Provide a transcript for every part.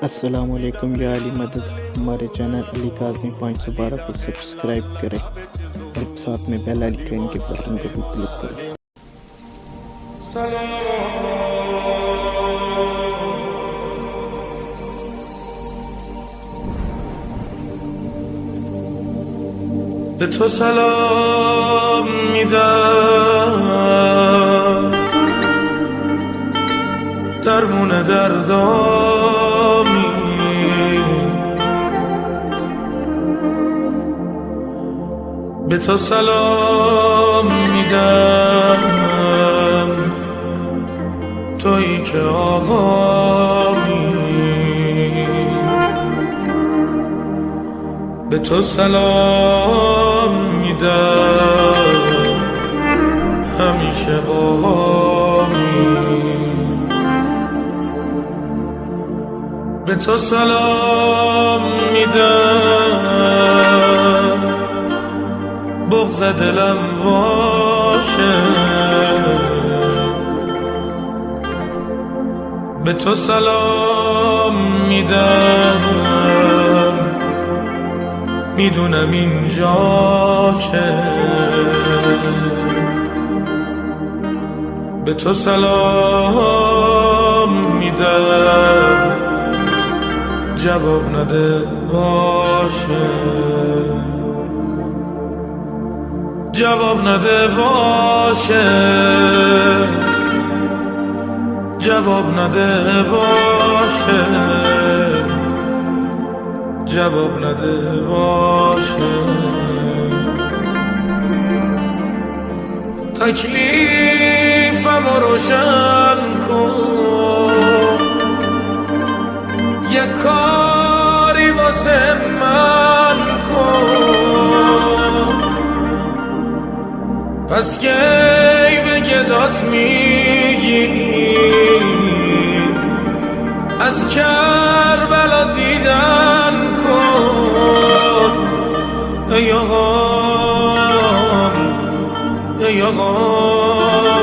अस्सलामुअलैकुम या अली मदद। हमारे चैनल अली काज़मी 512 को सब्सक्राइब करें और साथ में बेल आइकन के बटन को भी क्लिक करें। به تو سلام میدم، درمون دردامی، به تو سلام میدم، تویی که آقامی، به تو سلام میدم، همیشه باهامی، به تو سلام میدم، بغض دلم واشه، به تو سلام میدم، میدونم این جاشه، به تو سلام میدم، جواب نده باشه، جواب نده باشه، جواب نده باشه، جواب نده باشه. تکلیفم روشن کن، یه کاری واسه من کن، پس کی به گدات میگی از کربلا دیدن کن، ای آقام، ای آقام،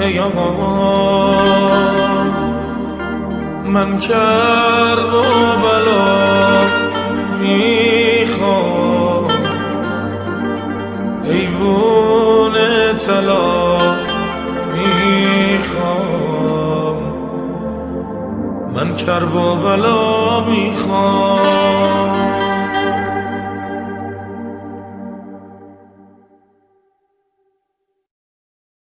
ای آقام، من کربلا میخوام، ایوون طلا میخوام، من کربلا میخوام.